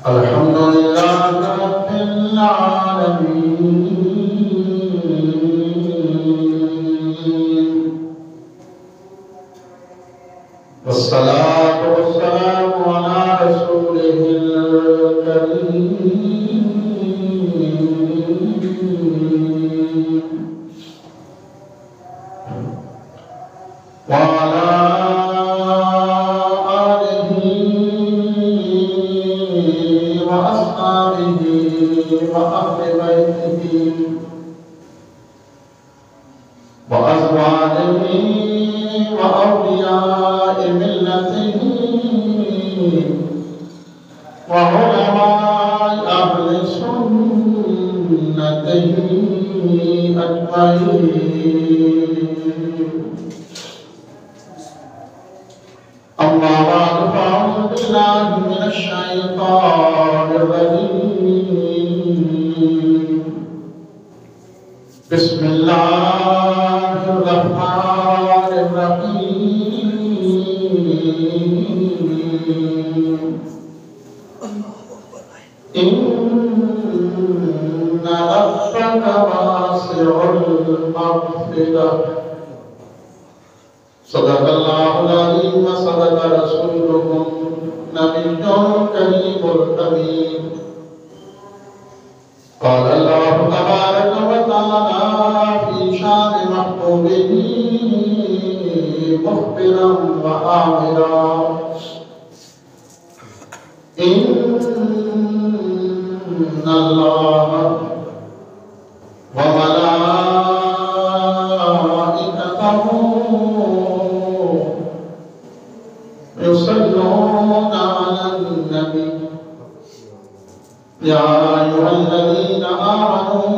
الحمد لله رب العالمين والصلاة والسلام على رسوله الكريم وعلى آله وأصحابه وأهل بيته وأزواجه وأولياء ملته وعلماء أهل سنته أجمعين. أما بعد فأعوذ بالله من الشيطان الرجيم. بسم الله الرحمن الرحيم. إن ربك واسع المغفرة. صدق الله العظيم وصدق رسوله النبي الكريم الأمين. قال الله تبارك وتعالى في شان محبوبه مخبرا وآمرا: إن الله وملائكته يصلون على النبي يا أيها الذين آمنوا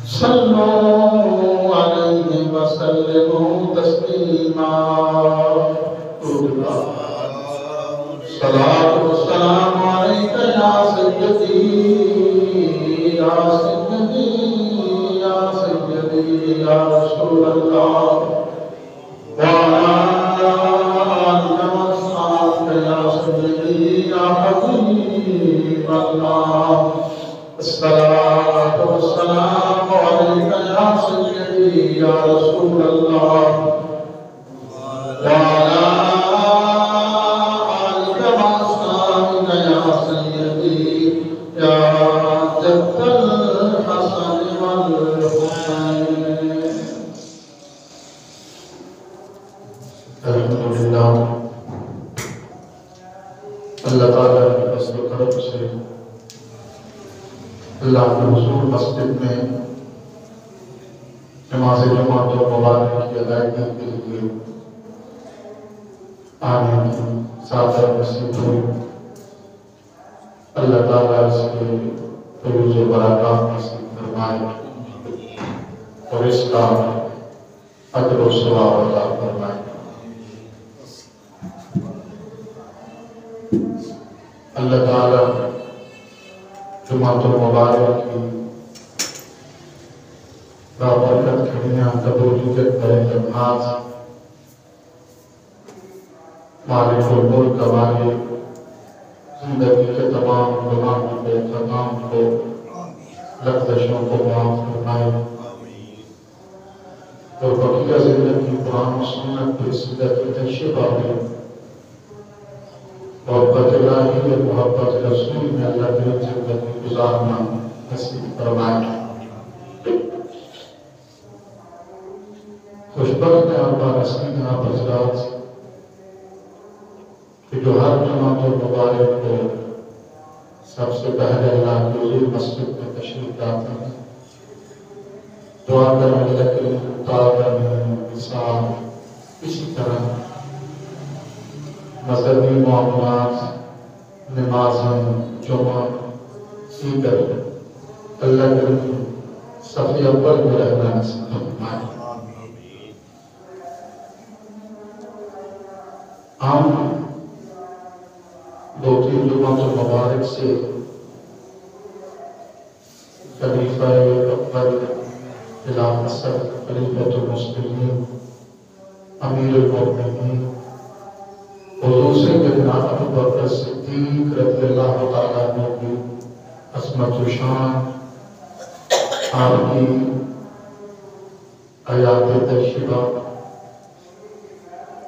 صلوا عليه وسلموا تسليما. الصلاة والسلام عليك يا سيدي يا سيدي يا سيدي يا رسول الله وعلى آلك وأصحابك يا سيدي يا حبيب الله. الصلاة والسلام عليك يا سيدي يا رسول الله وعلى آلك وأصحابك يا سيدي يا جد الحسن والحسين. الحمدللہ اللہ تعالیٰ کی فضل و کرم سے اللہ کے حضور مسجد میں نماز جماعت و مبارک کی ادائیگی کے لیے آنے کی سعادت نصیب ہوئی. اللہ تعالیٰ اس کے فیوز و برکات نصیب فرمائے اور اس کا اجر و ثواب عطا فرمائے. اللہ تعالیٰ جمعۃ المبارک کی بابرکت کھڑیاں قبولیت بڑے جماعت مالک الملک ہماری زندگی کے تمام گناہوں کو خطاؤں کو لغزشوں کو معاف فرمائے اور بقیہ زندگی قرآن و سنت کی سیرت طیبہ میں محبت الہی اور محبت رسول میں اللہ کی زندگی گزارنا نصیب فرمائے. خوشبخت ہیں آپ نصیب ہیں آپ حضرات کہ جو ہر جماعت المبارک کو سب سے پہلے اللہ کی حضور مسجد میں تشریف لاتے ہیں. دعا کرنے لگے تعاون مثال اسی طرح مذہبی معاملات نمازیں جمعہ عید اللہ کے صف اول میں رہنا نصیب فرمائے. ہم دو تین جمعہ مبارک سے خلیفہ اکبر خلافت صدر خلیفۃ المسلمین امیر المؤمنین حضور سیدنا ابو بکر صدیق رضی اللہ تعالیٰ عنہ کی عظمت و شان، آپ کی حیات طیبہ،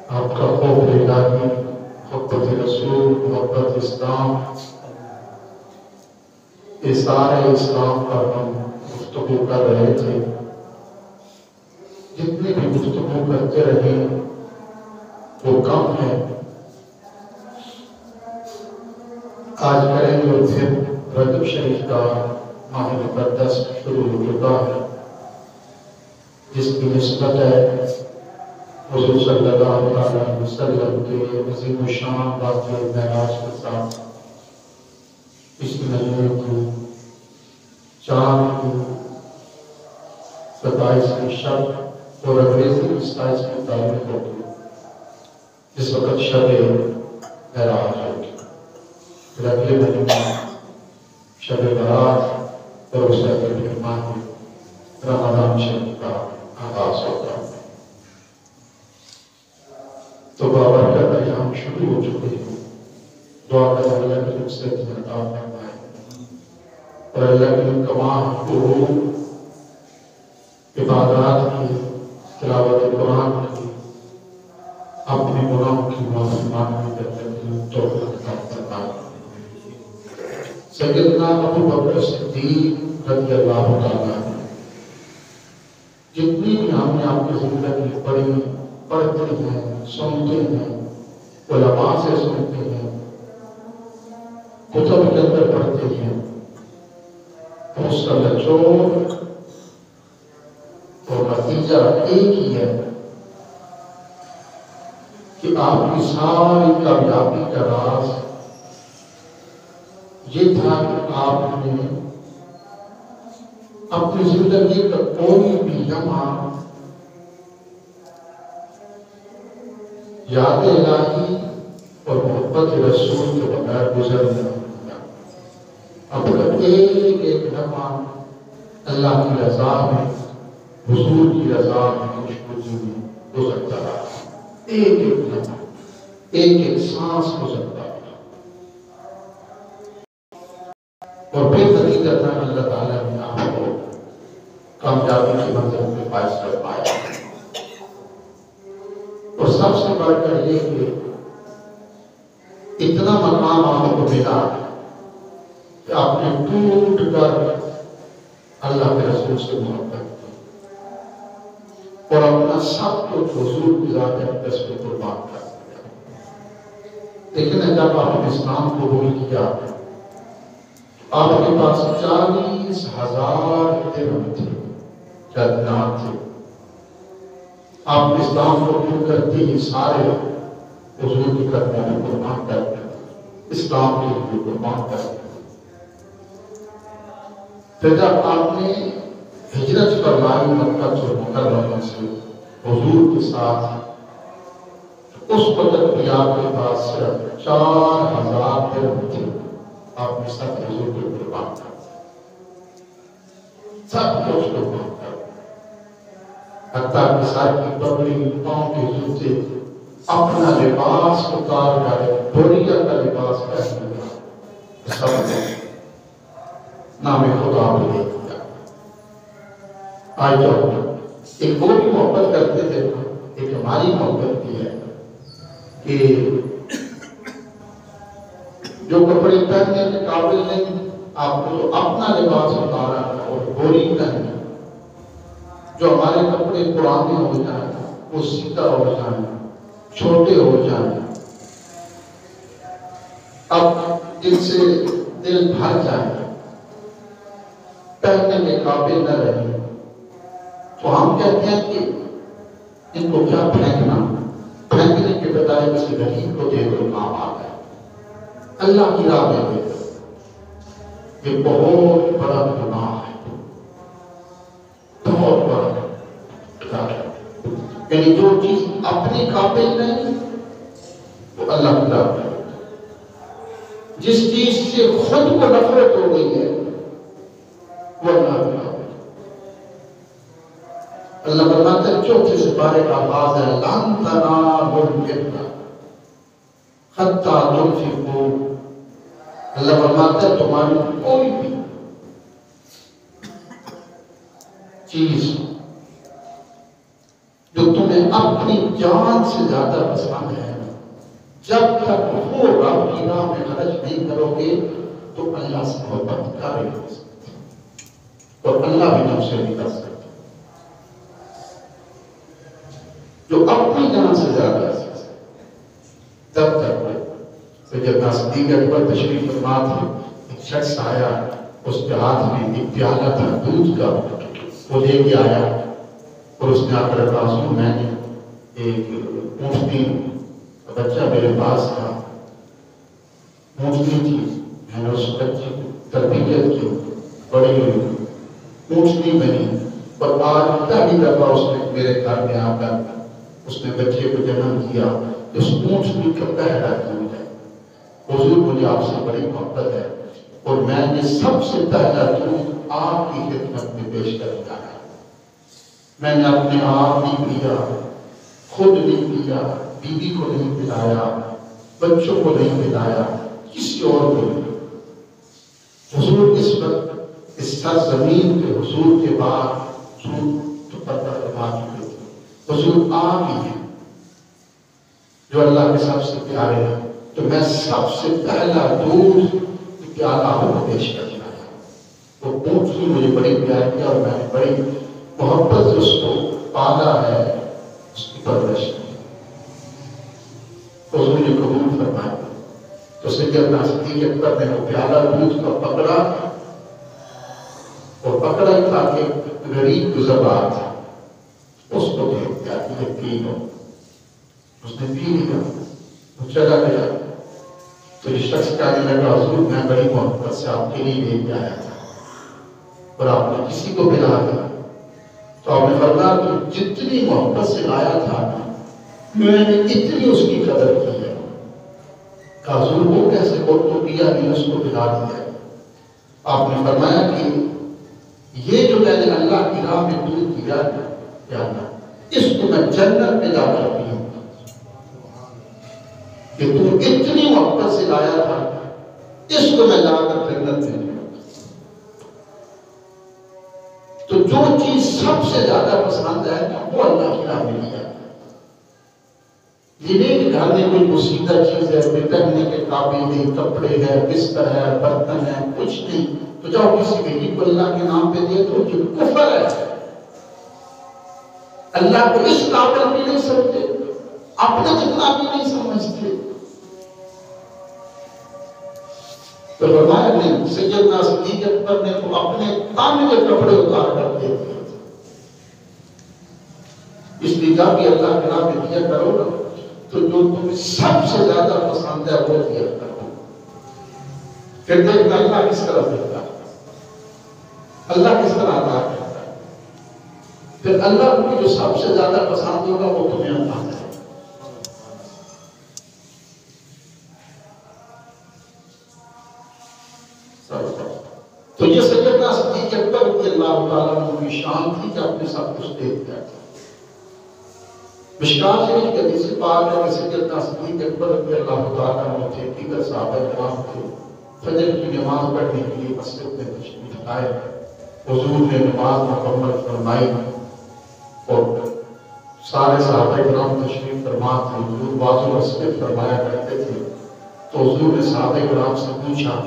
آپ کا خوف الہی، محبت رسول، محبت اسلام، یہ سارے اسلام پر ہم گفتگو کر رہے تھے۔ جتنی بھی گفتگو کرتے رہے وہ کم ہے۔ آج کریں گے اور پھر رجب شریف کا ماہ مقدس شروع ہو چکا ہے، جس کی نسبت ہے حضور صلی اللہ علیہ وسلم کے عظیم الشان واقعہ معراج کے ساتھ۔ اس مہینے کی چاند کی 27ویں شب اور انگریزی کی 27ویں تاریخ ہوگی، جس وقت شب معراج ہوگی۔ پھر اگلے مہینے شب برات اور اس سے پھر ماہ رمضان شریف کا آغاز ہوگا۔ تو بابرکت ایام شروع ہو چکے ہیں۔ دعا کریں اللہ کی رخصت عطا فرمائے اور اللہ کی تمام حقوق، عبادات کی، تلاوت قرآن کی، اپنے گناہوں کی معافی مانگنے کی توفیق عطا فرمائے۔ سیدنا ابو بکر صدیق رضی اللہ تعالیٰ عنہ، جتنی بھی ہم نے آپ کی زندگی پڑھتے ہیں، سنتے ہیں، علماء سے سنتے ہیں، کتب کے اندر پڑھتے ہیں، اس کا نچوڑ اور نتیجہ ایک ہی ہے کہ آپ کی ساری کامیابی کا راز یہ تھا کہ آپ نے اپنی زندگی کا کوئی بھی لمحہ یاد الہی اور محبت رسول کے بغیر گزر نہیں دیا۔ اپنا ایک ایک لمحہ اللہ کی رضا میں، حضور کی رضا میں، خوشبودی میں گزرتا رہا۔ ایک ایک لمحہ، ایک ایک سانس گزرتا رہا، اور پھر نتیجتاً اللہ تعالیٰ نے آپ کو کامیابی کی منزل پہ فائز کر پایا۔ اور سب سے بڑھ کر یہ کہ اتنا مقام آپ کو ملا کہ آپ نے ٹوٹ کر اللہ کے رسول سے محبت کی اور اپنا سب کچھ حضور کی ذات اقدس پہ قربان کر دیا۔ لیکن جب آپ نے اسلام قبول کیا، آپ کے پاس 40,000 درہم تھے، دینار تھے۔ آپ اسلام قبول کرتے ہی سارے حضور کی قدموں میں قربان کر دیا، اسلام کے لیے قربان کر دیا۔ پھر جب آپ نے ہجرت فرمائی مکہ المکرمہ سے حضور کے ساتھ، اس وقت بھی آپ کے پاس صرف 4,000 درہم تھے۔ آپ نے سب حضور کو قربان کر دیا، سب کچھ قربان کر دیا، حتیٰ کہ سر کی پگڑی، پاؤں کے جوتے، اپنا لباس اتار کر بوریا کا لباس پہن لیا، سب نے نام خدا بھی دے دیا۔ آج ایک وہ بھی محبت کرتے تھے، ایک ہماری محبت بھی ہے کہ جو کپڑے پہننے کے قابل نہیں، آپ کو تو اپنا لباس اتارا اور بوری پہننا، جو ہمارے کپڑے پرانے ہو جائیں، وہ سیدھا ہو جائیں، چھوٹے ہو جائیں، اب جن سے دل بھر جائے، پہننے کے قابل نہ رہے، تو ہم کہتے ہیں کہ ان کو کیا پھینکنا، پھینکنے کے بجائے کسی غریب کو دے دو، کام آ گئے، اللہ کی راہ میں دے دو۔ یہ بہت بڑا گناہ ہے، بہت بڑا گناہ ہے۔ یعنی جو چیز اپنے قابل نہیں وہ اللہ کی راہ میں، جس چیز سے خود کو نفرت ہو گئی ہے وہ اللہ کی راہ میں۔ اللہ فرماتا ہے چوتھے سپارے کا آغاز ہے، لن تنالوا البر حتیٰ تنفقوا، اللہ فرماتا ہے تمہاری کوئی بھی چیز جو تمہیں اپنی جان سے زیادہ پسند ہے، جب تک وہ رب کی راہ میں خرچ نہیں کرو گے تو اللہ سے محبت کر رہے ہو سکتے، اور اللہ بھی تم سے نہیں کر سکتے۔ جو اپنی جان سے زیادہ جب تک سیدنا صدیق اکبر تشریف فرما تھے، ایک شخص آیا، اس کے ہاتھ میں ایک پیالہ تھا دودھ کا، وہ لے کے آیا اور اس نے آ کر کہا حضور میں نے ایک اونٹنی بچہ میرے پاس تھا، اونٹنی تھی، میں نے اس بچے کی تربیت کی، بڑی ہوئی، اونٹنی بنی، اور آج پہلی دفعہ اس نے میرے گھر میں آ کر اس نے بچے کو جنم دیا، اس اونٹنی کا پہلا دودھ ہے۔ حضور مجھے آپ سے بڑی محبت ہے اور میں نے سب سے پہلا دودھ آپ کی خدمت میں پیش کرنے جا رہا ہوں۔ میں نے اپنے آپ نہیں پیا، خود نہیں پیا، بیوی کو نہیں پلایا، بچوں کو نہیں پلایا، کسی اور کو نہیں۔ حضور اس وقت اس سرزمین پہ حضور کے بعد تو پتہ فرما چکے تھے، حضور آپ ہی ہیں جو اللہ کے سب سے پیارے ہیں، تو میں سب سے پہلا دودھ پیالہ آپ کو پیش کرنا ہے۔ وہ اونٹنی مجھے بڑی پیار کیا اور میں نے بڑی محبت سے اس کو پالا ہے، اس کی پرورش کی، حضور نے قبول فرمایا۔ تو سیدنا صدیق اکبر نے وہ پیالہ دودھ کا پکڑا اور پکڑا تھا کہ غریب گزر رہا تھا، اس کو دے دیا کہ یہ پی لو۔ اس نے پی لیا، وہ چلا گیا۔ تو یہ شخص کہنے لگا حضور میں بڑی محبت سے آپ کے لیے لے کے آیا تھا اور آپ نے کسی کو پلا دیا۔ تو آپ نے فرمایا تو جتنی محبت سے لایا تھا میں نے اتنی اس کی قدر کی ہے۔ کہا حضور وہ کیسے، اور تو پیا نہیں، اس کو پلا دیا۔ آپ نے فرمایا کہ یہ جو میں نے اللہ کی راہ میں دودھ دیا پیالہ، اس کو میں جنت میں جا کر پیوں گا، کہ تم اتنی محبت سے لایا تھا، اس کو میں جا کر جنت میں پیوں گا۔ تو جو چیز سب سے زیادہ پسند ہے وہ اللہ کی راہ میں لیا۔ یہ نہیں کہ گھر میں کوئی پوشیدہ چیز ہے، کوئی پہننے کے قابل نہیں، کپڑے ہے، بستر ہے، برتن ہے، کچھ نہیں، تو جاؤ کسی بیٹی کو اللہ کے نام پہ دے تو یہ کفر ہے۔ اللہ کو اس قابل بھی نہیں سمجھتے، اپنے جتنا بھی نہیں سمجھتے۔ تو فرمایا نہیں، سیدنا صدیق اکبر نے تو اپنے تن کے کپڑے اتار کر دے دیے۔ اس لیے جب بھی اللہ کے نام پہ دیا کرو نا تو جو تمہیں سب سے زیادہ پسند ہے وہ دیا کرو، پھر دیکھنا اللہ کس طرح دیتا ہے، اللہ کس طرح عطا کرتا ہے، پھر اللہ کو جو سب سے زیادہ پسند ہوگا وہ تمہیں عطا کرے۔ تو یہ سیدنا صدیق اکبر رضی اللہ تعالیٰ عنہ کی شان تھی کہ اپنے سب کچھ دے دیا تھا۔ مشکات شریف کے حدیث پاک ہے کہ سیدنا صدیق اکبر رضی اللہ تعالیٰ عنہ تھے، دیگر صحابہ کرام تھے، فجر کی نماز پڑھنے کے لیے مسجد میں تشریف لائے، حضور نے نماز مکمل فرمائی اور سارے صحابہ کرام تشریف فرما تھے، حضور واضح وصیت فرمایا کرتے تھے۔ تو حضور نے صحابہ کرام سے پوچھا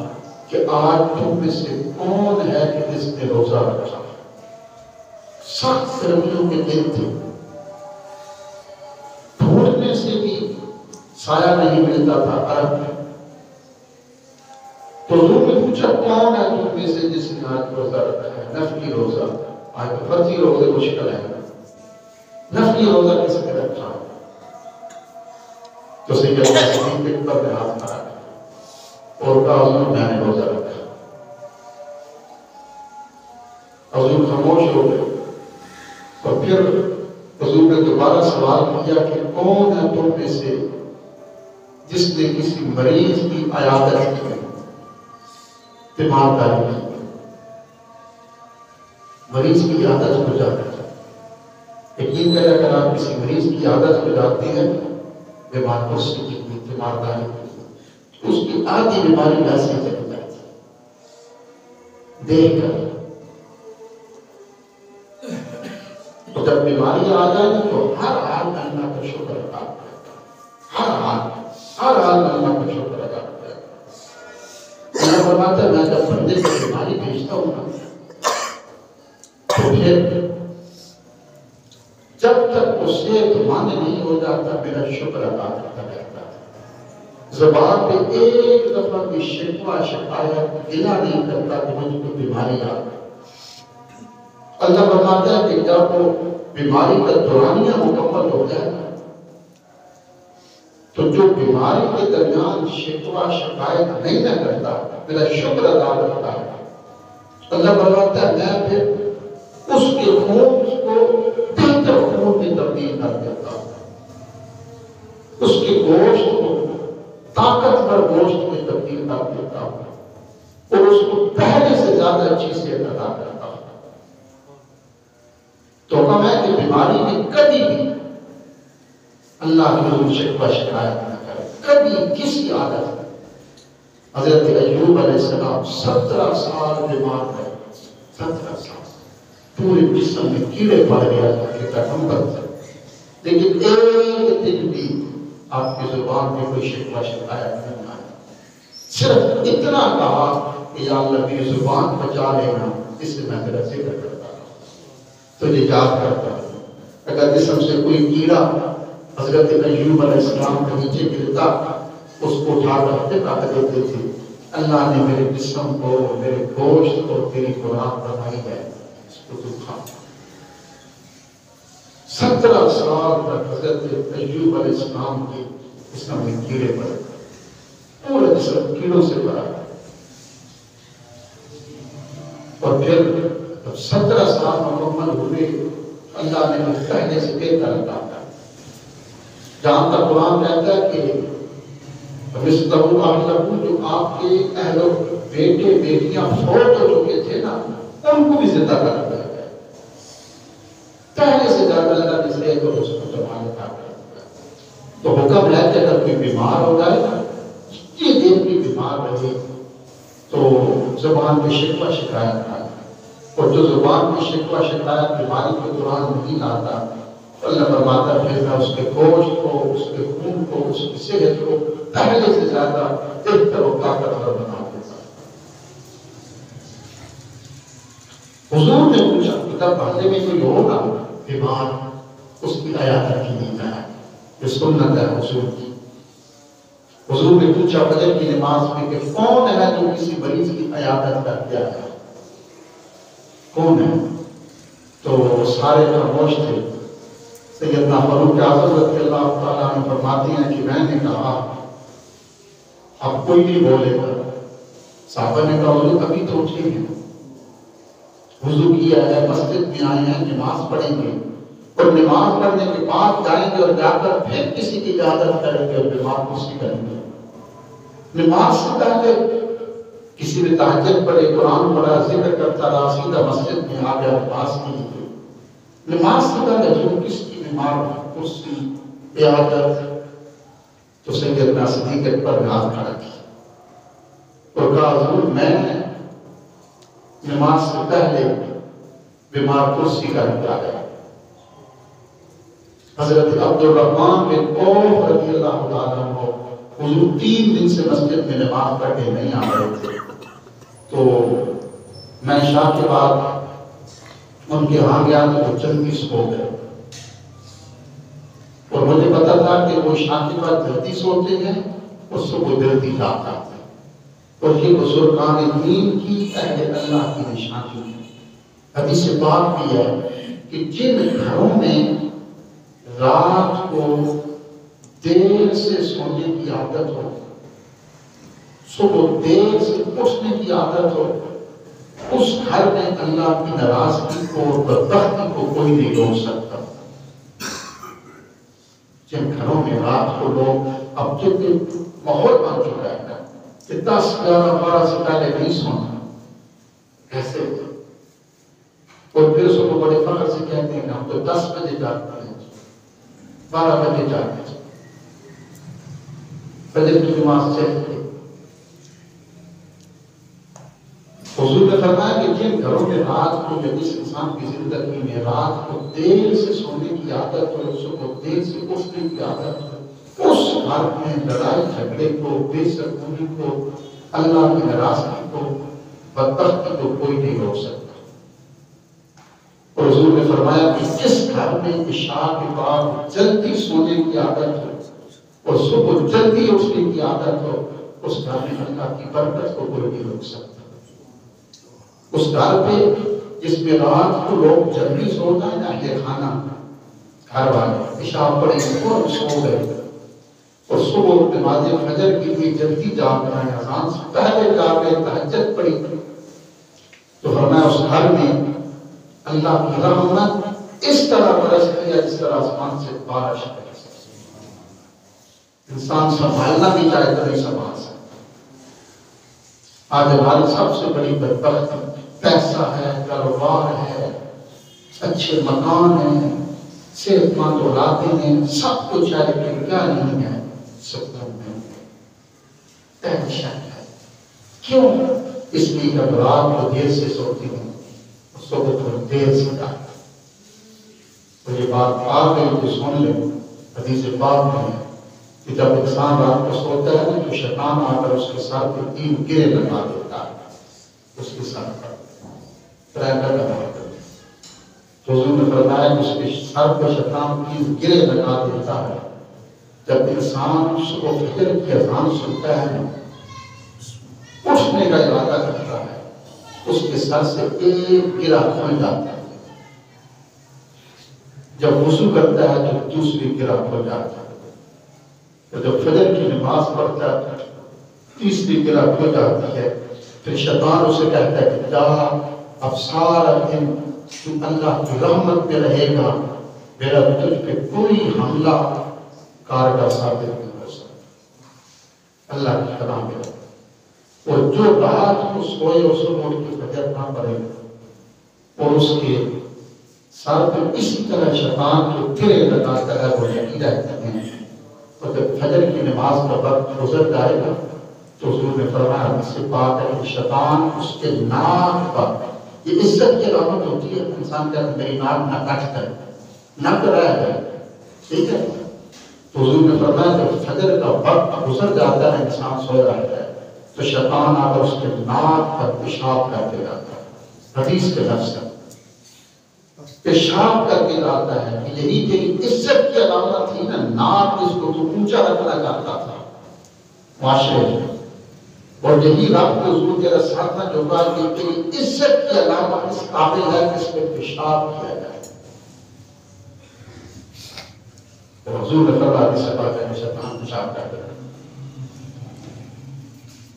کہ آج تم میں سے کون ہے کہ جس نے روزہ رکھا؟ سخت گرمیوں کے دن تھے، ڈھونڈنے سے بھی سایہ نہیں ملتا تھا عرب میں۔ تو حضور نے پوچھا کون ہے تم میں سے جس نے آج روزہ رکھا ہے، نفلی روزہ؟ آج تو فرضی روزے مشکل ہے، نفلی روزہ کس نے رکھا؟ تو سیدنا صدیق اکبر نے ہاتھ مارا اور کہا حضور میں نے روزہ رکھا۔ حضور خاموش ہو گئے اور پھر حضور نے دوبارہ سوال کیا کہ کون ہے تم میں سے جس نے کسی مریض کی عیادت کی، تیمارداری کی؟ مریض کی عیادت کو جانا ہے، یقین کریں اگر آپ کسی مریض کی عیادت کو جاتے ہیں، بیمار پرسی کی تیمارداری کی اس کی آدھی بیماری ویسے چلی جاتی دیکھ کر. تو جب بیماری آ جائے تو ہر حال اللہ کا شکر ادا کرتا ہے. ہر حال اللہ کا شکر ادا کرتا ہے. اللہ فرماتا ہے میں جب بندے کو بیماری بھیجتا ہوں نا تو پھر جب تک اس سے صحت نہیں ہو جاتا میرا شکر ادا کرتا رہتا ہے. زبان پہ ایک دفعہ بھی شکوہ شکایت گلا نہیں کرتا کہ مجھ کو بیماری آ گئی. اللہ فرماتا ہے کہ جب وہ بیماری کا دورانیہ مکمل ہو جائے تو جو بیماری کے درمیان شکوہ شکایت نہیں نہ کرتا میرا شکر ادا کرتا ہے. اللہ فرماتا ہے میں پھر اس کے خون کو بہتر خون میں تبدیل کر دیتا ہوں. اس کے گوشت کو طاقتور گوشت میں تبدیل کر دیتا ہوں اور اس کو پہلے سے زیادہ اچھی صحت عطا کرتا ہوں. تو کم ہے کہ بیماری میں کبھی بھی اللہ کی حضور شکوہ شکایت نہ کرے. کبھی کسی عادت میں حضرت ایوب علیہ السلام 17 سال بیمار رہے. 17 سال پورے جسم میں کیڑے پڑ گیا کہ پیغمبر تھے لیکن ایک دن بھی آپ کی زبان میں کوئی شکوہ شکایت نہیں آئی. صرف اتنا کہا کہ یا اللہ میری زبان بچا لینا اس سے میں تیرا ذکر کرتا ہوں تجھے یاد کرتا ہوں. اگر جسم سے کوئی کیڑا حضرت ایوب علیہ السلام کے نیچے گرتا اس کو اٹھا کر پھینکا دیتے تھے. اللہ نے میرے جسم کو میرے گوشت کو تیری خوراک بنائی ہے اس کو تو کھا. 17 سال تک حضرت ایوب علیہ السلام کے جسم میں کیڑے پڑے پورا جسم کیڑوں سے بھرا. اور پھر جب 17 سال مکمل ہوئے اللہ نے مجھ پہلے سے بہتر عطا کیا. جہاں تک قرآن کہتا ہے کہ مستقبل آپ جو آپ کے اہل و بیٹے بیٹیاں فوت ہو چکے تھے نا ان کو بھی زندہ کر دیا گیا. پہلے سے زیادہ اللہ نے صحت اور اس کو جمال عطا کر دیا. تو حکم ہے کہ اگر کوئی بیمار ہو جائے نا یہ دن بھی بیمار رہے تو زبان میں شکوہ شکایت آئے. اور جو زبان میں شکوہ شکایت بیماری کے دوران نہیں لاتا اللہ فرماتا پھر میں اس کے گوشت کو اس کے خون کو اس کی صحت کو پہلے سے زیادہ بہتر و طاقتور بنا دیتا. حضور نے پوچھا کتاب پڑھنے میں کوئی ہوگا بیمار اس کی عیادت کی نہیں جائے. یہ سنت ہے حضور کی. حضور نے پوچھا فجر کی نماز میں کہ کون ہے جو کسی مریض کی عیادت کر دیا ہے کون ہے؟ تو سارے خاموش تھے. سیدنا فاروق اعظم رضی اللہ تعالیٰ عنہ فرماتے ہیں کہ میں نے کہا اب کوئی نہیں بولے گا. صحابہ نے کہا حضور ابھی تو اٹھے ہیں وضو کیا ہے مسجد میں آئے ہیں نماز پڑھیں گے اور نماز پڑھنے کے بعد جائیں گے اور جا کر پھر کسی کی عیادت کریں گے اور بیمار کسی کریں گے. نماز سے پہلے کسی نے تہجد پڑھے قرآن پڑھا ذکر کرتا رہا سیدھا مسجد میں آ گیا نماز نہیں ہوئی. نماز سے پہلے جو کس کی بیمار کرسی عیادت تو سیدنا صدیق اکبر نے ہاتھ کھڑا کیا اور کہا حضور میں نماز سے پہلے بیمار کرسی کا کیا ہے. حضرت عبد الرحمن بن عوف رضی اللہ تعالیٰ عنہ حضور 3 دن سے مسجد میں نماز پڑھ کے نہیں آ رہے تھے تو میں عشاء کے بعد ان کے ہاں گیا تو وہ جلدی سو گئے اور مجھے پتا تھا کہ وہ عشاء کے بعد جلدی سوتے ہیں اور صبح جلدی جاگتے ہیں اور یہ بزرگان دین کی اہل اللہ کی نشانی ہے. حدیث پاک بھی ہے کہ جن گھروں میں رات کو دیر سے سونے کی عادت ہو صبح دیر سے اٹھنے کی عادت ہو اس گھر میں اللہ کی ناراضگی کو اور بدبختی کو کوئی نہیں روک سکتا. جن گھروں میں رات کو لوگ اب جتنے ماحول بن چکا ہے کہ 10 11 12 سے پہلے نہیں سونا ایسے اور پھر صبح بڑے فخر سے کہتے ہیں کہ ہم تو 10 بجے جاگتے ہیں 12 بجے جاگتے ہیں فجر کی نماز چلتے حضور نے فرمایا کہ جن گھروں میں رات کو یا جس انسان کی زندگی میں رات کو دیر سے سونے کی عادت ہو، صبح دیر سے اٹھنے کی عادت ہو، اس گھر میں لڑائی جھگڑے کو، بے سکونی کو، اللہ کی ناراضگی کو، بدبختی کو کوئی نہیں روک سکتا۔ اور حضور نے فرمایا کہ جس گھر میں عشاء کے بعد جلدی سونے کی عادت ہو اور صبح جلدی اٹھنے کی عادت ہو، اس گھر میں اللہ کی برکت کو کوئی نہیں روک سکتا۔ اس گھر پہ جس میں رات کو لوگ جلدی سو جائیں نا، یہ کھانا گھر والے عشاء پڑے اور سو گئے، اور صبح نماز فجر کے لیے جلدی جاگ رہے ہیں، اذان سے پہلے جاگ گئے، تہجد پڑی، تو فرمایا اس گھر میں اللہ کی رحمت اس طرح برستی ہے جس طرح آسمان سے بارش برستی ہے۔ انسان سنبھالنا بھی چاہے تو نہیں سنبھال سکتا۔ آج ہماری سب سے بڑی بدبختی پیسہ ہے، کاروبار ہے، اچھے مکان ہیں، صحت مند اولادیں ہیں، سب کچھ ہے، لیکن کیا نہیں ہے؟ سکون نہیں ہے، ٹینشن ہے۔ کیوں؟ اس لیے کہ رات کو دیر سے سوتی ہوں، صبح کو دیر سے جاتا۔ تو یہ بات آ گئی تو سن لیں، حدیث پاک میں ہے کہ جب انسان رات کو سوتا ہے تو شیطان آ کر اس کے سر پہ 3 گرے لگا دیتا ہے، اس کے سر پر ٹریکر لگا دیتا ہے۔ تو حضور نے فرمایا کہ اس کے سر پہ شیطان 3 گرے لگا دیتا ہے۔ جب انسان صبح فجر کی اذان سنتا ہے، اٹھنے کا ارادہ کرتا ہے، اس کے سر سے ایک گرہ کھل جاتا ہے۔ جب وضو کرتا ہے تو دوسری گرہ کھل جاتا ہے، اور جب فجر کی نماز پڑھتا ہے تیسری گرہ کھل جاتی ہے۔ پھر شیطان اسے کہتا ہے کہ جا، اب سارا دن تو اللہ کی رحمت میں رہے گا، میرا تجھ پہ کوئی حملہ کارگر ثابت نہیں ہو سکتا۔ اللہ کی کلام میں اور جو رات کو سوئے اور صبح اٹھ کے فجر نہ پڑے اور اس کے سر پہ اسی طرح شیطان کے گرے لگاتا ہے، وہ یقین رہتے ہیں، اور جب فجر کی نماز کا وقت گزر جائے گا تو حضور نے فرمایا اس سے بات ہے کہ شیطان اس کے ناک پر، یہ عزت کی علامت ہوتی ہے، انسان کہتا ہے میری ناک نہ کٹ کرے، نک رہ جائے، ٹھیک ہے؟ تو حضور نے فرمایا جب فجر کا وقت گزر جاتا ہے، انسان سو رہتا ہے، تو شیطان آ کر اس کے ناک پر پیشاب کرتے جاتا ہے۔ حدیث کے لفظ ہے پیشاب کر کے لاتا ہے کہ یہی تیری عزت کی علامت تھی نا، ناک جس کو تو اونچا رکھنا چاہتا تھا معاشرے میں، اور یہی رب کو حضور تیرا ساتھ نہ جھکا کہ تیری عزت کی علامت اس قابل ہے کہ اس میں پیشاب کیا جائے۔ تو حضور نے فرمایا کہ شیطان پیشاب کرتا ہے،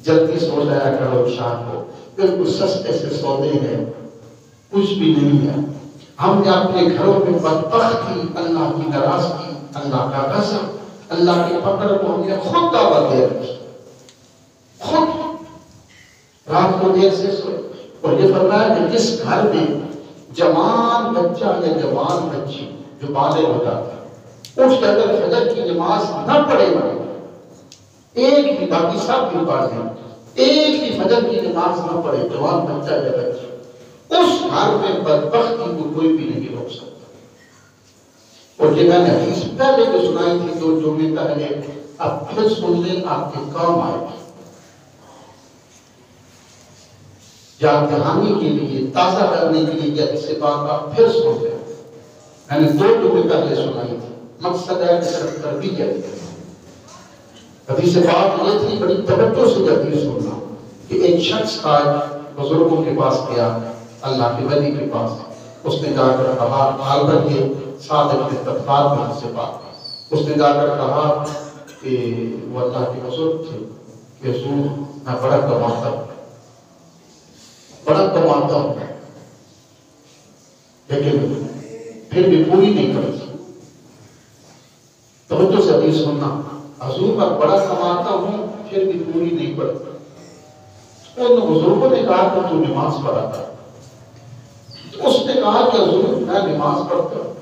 جلدی سو جایا کرو شام کو، بالکل سستے سے سودے ہیں، کچھ بھی نہیں ہے۔ ہم نے اپنے گھروں میں بدبختی، اللہ کی ناراضگی، اللہ کا غضب، اللہ کی پکڑ کو ہم نے خود دعوت دے رکھی، خود رات کو دیر سے سوئے۔ اور یہ فرمایا کہ جس گھر میں جوان بچہ یا جوان بچی جو بالغ ہو جاتا ہے، اٹھ کر اگر فجر کی نماز نہ پڑھے گا، ایک بھی، باقی سب بھی پڑھ لیں، ایک بھی فجر کی نماز نہ پڑھے جوان بچہ یا بچی، اس گھر میں بدبختی کو کوئی بھی نہیں روک سکتا۔ اور یہ میں نے حدیث پہلے جو سنائی تھی 2 جمعے پہلے، اب پھر سن لیں، آپ کے کام آئے گی، یاد دہانی کے لیے، تازہ کرنے کے لیے، یا اس بات آپ پھر سن لیں۔ میں نے 2 جمعے پہلے سنائی تھی، مقصد ہے کہ صرف تربیت۔ حدیث پاک یہ تھی، بڑی توجہ سے حدیث سننا، کہ ایک شخص آج بزرگوں کے پاس گیا، اللہ کے ولی کے پاس، اس نے جا کر کہا، حالت کے صادق کے تفات میں سے بات، اس نے جا کر کہا کہ وہ اللہ کے بزرگ تھے کہ حضور میں بڑا کماتا ہوں، لیکن پھر بھی پوری نہیں کرتی۔ توجہ سے حدیث سننا، حضور میں بڑا کماتا ہوں پھر بھی پوری نہیں پڑتی۔ ان بزرگوں نے کہا کہ تو نماز پڑھا تھا، اس نے کہا کہ حضور میں نماز پڑھتا ہوں،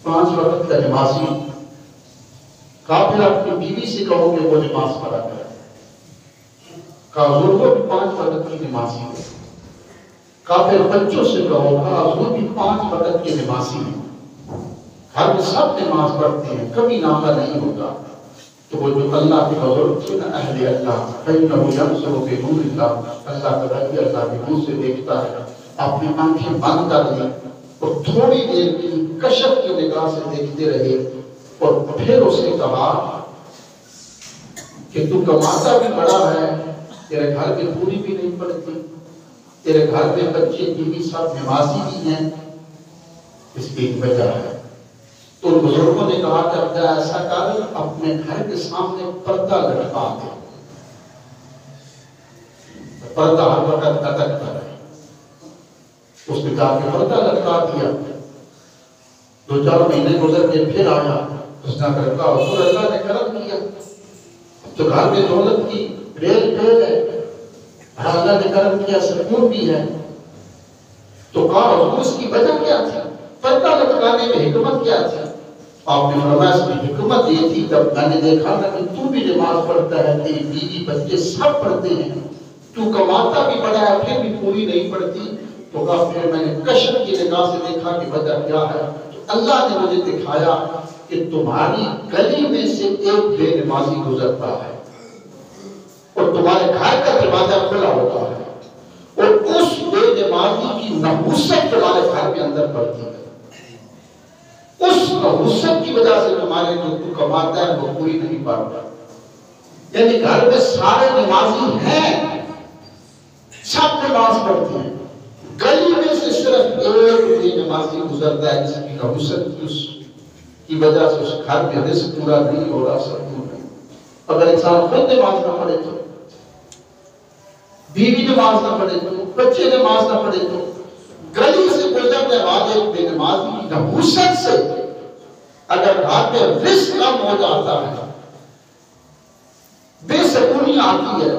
5 وقت کا نمازی۔ کہا پھر اپنی بیوی سے کہو کہ وہ نماز پڑھا کرے۔ کہا حضور وہ بھی 5 وقت کی نمازی ہے، کافر بچوں سے کہو حضور بھی 5 وقت کے نمازی ہیں، گھر میں سب نماز پڑھتے ہیں، کبھی ناغہ نہیں ہوتا. تو وہ جو اللہ کے بزرگ تھے نا، اہل اللہ، فَإِنَّهُ يَنْظُرُ بِنُورِ اللَّهِ، اللہ تعالیٰ اللہ کے نور سے دیکھتا ہے. آپ نے آنکھیں بند کر لی اور تھوڑی دیر کی کشف کی نگاہ سے دیکھتے رہے اور پھر اس نے کہا کہ تو کماتا بھی بڑا ہے، تیرے گھر میں پوری بھی نہیں پڑتی، تیرے گھر میں بچے بیوی سب نمازی بھی ہیں، اس کی ایک وجہ ہے. تو بزرگوں نے کہا کرتا ہے ایسا کر اپنے گھر کے سامنے پردہ لٹکا دے، پردہ ہر وقت لٹکتا رہے. اس نے کہا کہ پردہ لٹکا دیا. 2-4 مہینے گزر کے پھر آیا، اس نے کہا حضور اللہ نے کرم کیا، تو گھر میں دولت کی ریل ٹھیل ہے، اللہ نے کرم کیا، سکون بھی ہے. تو کہا حضور اس کی وجہ کیا تھی، پردہ لٹکانے میں حکمت کیا تھی؟ آپ نے فرمایا اس کی حکمت یہ تھی جب میں نے دیکھا نا کہ تو بھی نماز پڑھتا ہے، تیری بیوی بچے سب پڑھتے ہیں، تو کماتا بھی بڑا ہے پھر بھی پوری نہیں پڑتی. تو کہا پھر میں نے کشف کی نگاہ سے دیکھا کہ وجہ کیا ہے. تو اللہ نے مجھے دکھایا کہ تمہاری گلی میں سے ایک بے نمازی گزرتا ہے اور تمہارے گھر کا دروازہ کھلا ہوتا ہے، اور اس بے نمازی کی نحوست تمہارے گھر کے اندر پڑتی ہے. اس نحوست کی وجہ سے تمہارے جو تو کماتا ہے وہ پوری نہیں پاتا. یعنی گھر میں سارے نمازی ہیں، سب نماز پڑھتے ہیں، گلی میں سے صرف ایک بے نمازی گزرتا ہے جس کی نحوست کی وجہ سے اس گھر میں رزق پورا نہیں ہو رہا، سکون نہیں. اگر انسان خود نماز نہ پڑھے تو، بیوی نماز نہ پڑھے تو، بچے نماز نہ پڑھے تو، گلی سے گزرنے والے بے نمازی کی نحوست سے اگر گھر میں رزق کم ہو جاتا ہے، بے سکونی آتی ہے،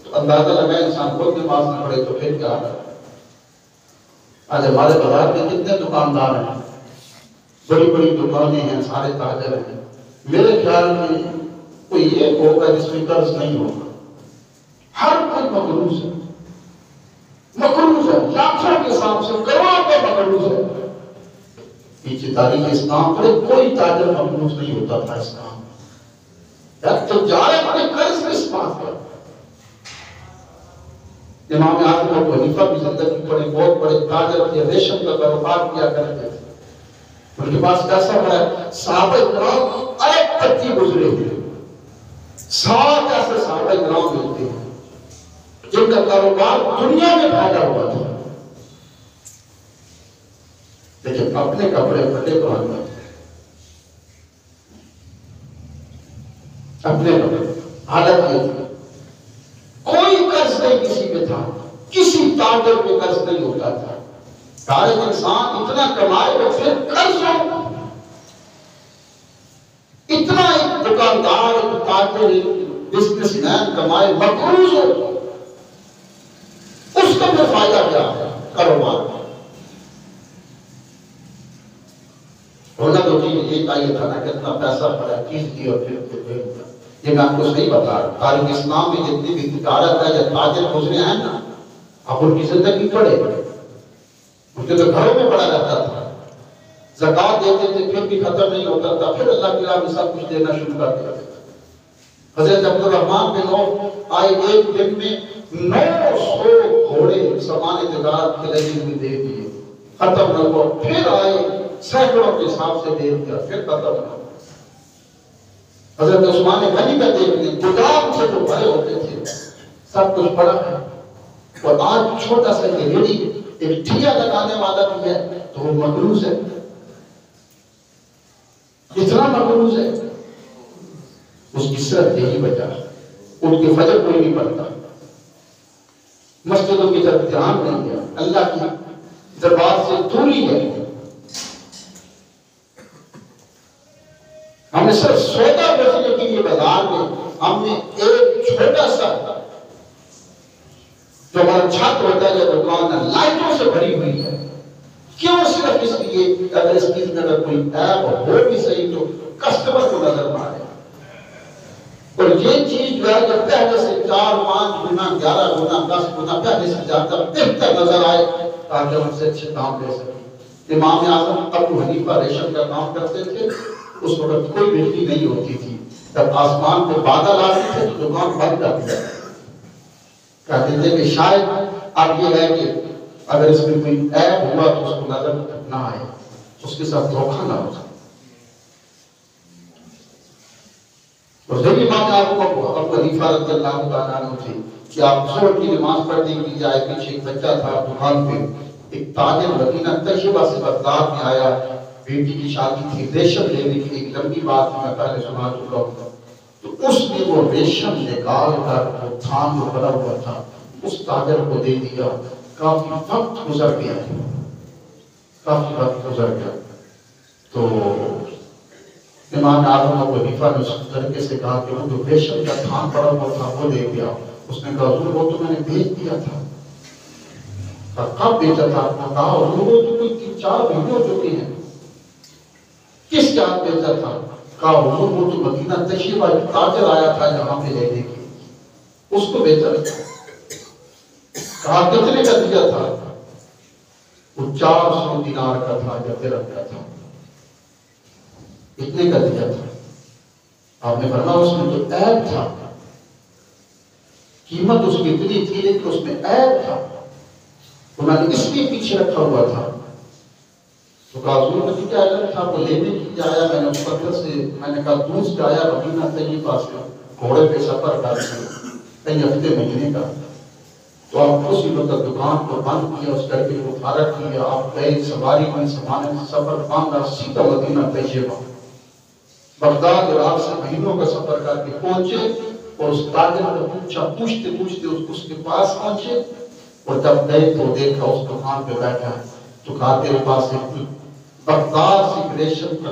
تو اندازہ لگائے انسان خود نماز نہ پڑھے تو پھر کیا ہے. آج ہمارے بازار میں کتنے دکاندار ہیں، بڑی بڑی دکانیں ہیں، سارے تاجر ہیں. میرے خیال میں کوئی ایک ہوگا جس میں قرض نہیں ہوگا. ہر کوئی مقروض ہے، مقروض ہے، لاکھوں کے حساب سے کروڑوں کا مقروض ہے. پیچھے تاریخ اسلام پر کوئی تاجر مقروض نہیں ہوتا تھا اسلام میں. تو جارے بڑے قرض کس بات پر. امام اعظم ابو حنیفہ کی زندگی بڑے بہت بڑے تاجر تھے، ریشم کا کاروبار کیا کرتے تھے، ان کے پاس پیسہ بڑا ہے. صحابہ کرام ارب پتی گزرے تھے، 100 ایسے صحابہ کرام ملتے ہیں جن کا کاروبار دنیا میں پھیلا ہوا تھا، لیکن اپنے کپڑے پھٹے قرآن میں، اپنے کپڑے. حالت یہ تھی کوئی قرض نہیں کسی پہ تھا، کسی تاجر پہ قرض نہیں ہوتا تھا. ہر ایک انسان اتنا کمائے تو پھر قرض ہو. اتنا ایک دکاندار، ایک تاجر، بزنس مین کمائے مقروض ہو، اس کا پھر فائدہ کیا ہے کاروبار میں. ہونا تو چیز یہ چاہیے تھا نا کہ اتنا پیسہ پڑا چیز دی اور پھر یہ میں آپ کو صحیح بتا رہا. تاریخ اسلام میں جتنی بھی تجارت ہے یا تاجر گزرے ہیں نا، آپ ان کی زندگی پڑھے، ان کے تو گھروں میں پڑا رہتا تھا، زکات دیتے تھے پھر بھی ختم نہیں ہوتا تھا، پھر اللہ کی راہ میں سب کچھ دینا شروع کر دیا. حضرت عبد الرحمن بن عوف آئے ایک دن میں 900 گھوڑے سامان تجارت کے لگے ہوئے دے دیے، ختم نہ ہوا. پھر آئے سینکڑوں کے حساب سے دے دیا، پھر ختم نہ ہوا. حضرت عثمان غنی کا دیکھ لیں، گدام سے جو بھرے ہوتے تھے، سب کچھ پڑا ہے. اور آج چھوٹا سا یہ ریڑھی ایک ٹھیا لگانے والا بھی ہے تو وہ مقروض ہے. اتنا مقروض ہے. اس کی صرف یہی وجہ ہے ان کے فجر کوئی نہیں پڑتا، مسجدوں کی طرف دھیان نہیں ہے، اللہ کی دربار سے دوری ہے. ہم نے صرف سودا بیچنے کے لیے بازار میں ہم نے ایک چھوٹا سا جو ہمارا چھت ہوتا ہے یا دکان ہے لائٹوں سے بھری ہوئی ہے. کیوں؟ صرف اس لیے اگر اس کی اگر کوئی ایپ ہو بھی صحیح تو کسٹمر کو نظر نہ آئے. اور یہ چیز جو ہے جب پہلے سے 4-5 گنا 11 گنا 10 گنا پہلے سے زیادہ بہتر نظر آئے تاکہ ہم سے اچھے کام لے سکیں۔ امام اعظم ابو حنیفہ ریشم کا کام کرتے تھے، اس وقت کوئی بجلی نہیں ہوتی تھی، جب آسمان پہ بادل آتے تھے تو دکان بند کر دیا کہتے تھے کہ شاید اب یہ ہے کہ اگر اس میں کوئی عیب ہوا تو اس کو نظر نہ آئے، اس کے ساتھ دھوکہ نہ ہو جائے۔ اور جب امام اعظم ابو حنیفہ رضی اللہ تعالیٰ عنہ تھے کہ آپ ظہر کی نماز پڑھنے کے لیے آئے، پیچھے ایک بچہ تھا دکان پہ، ایک تاجر مدینہ طیبہ سے بغداد میں آیا، بیٹی کی شادی تھی، ریشم لینے کی ایک لمبی بات میں پہلے سنا چکا ہوں، تو اس نے وہ ریشم نکال کر وہ تھان جو بنا ہوا تھا اس تاجر کو دے دیا۔ کافی وقت گزر گیا، تو امام اعظم ابو حنیفہ نے اس طریقے سے کہا کہ وہ جو ریشم کا تھان پڑا ہوا تھا وہ لے گیا۔ اس نے کہا حضور وہ تو میں نے بھیج دیا تھا۔ کب بیچا تھا؟ آپ نے کہا حضور وہ تو کوئی 3-4 مہینے ہو چکے ہیں۔ کس کے ہاتھ بیچا تھا؟ کہا حضور وہ جو مدینہ طیبہ تاجر آیا تھا یہاں پہ لینے کے، اس کو بیچا تھا۔ کہا کتنے کا دیا تھا؟ وہ 400 دینار کا تھا یا درہم کا تھا، اتنے کا دیا تھا۔ آپ نے فرمایا اس میں تو عیب تھا، قیمت اس کی اتنی تھی لیکن اس میں عیب تھا، تو میں نے اس لیے پیچھے رکھا ہوا تھا۔ تو کہا حضور مجھے کیا علم تھا؟ وہ لینے کے لیے آیا، میں نے اس پتھر سے میں نے کہا دور سے آیا مدینہ طیبہ سے، گھوڑے پہ سفر کر کئی ہفتے مہینے کا، تو آپ اسی وقت دکان کو بند کیا، اس کر کے کو فارغ کیا، آپ گئے سواری میں سامان سفر باندھا سیدھا مدینہ طیبہ، بغداد عراق سے مہینوں کا سفر کر کے پہنچے، اور اس تاجر کو پوچھا، پوچھتے پوچھتے اس کے پاس پہنچے، اور جب گئے تو دیکھا اس دکان پہ بیٹھا ہے، تو کہا تیرے پاس ایک بغداد سے ریشم کا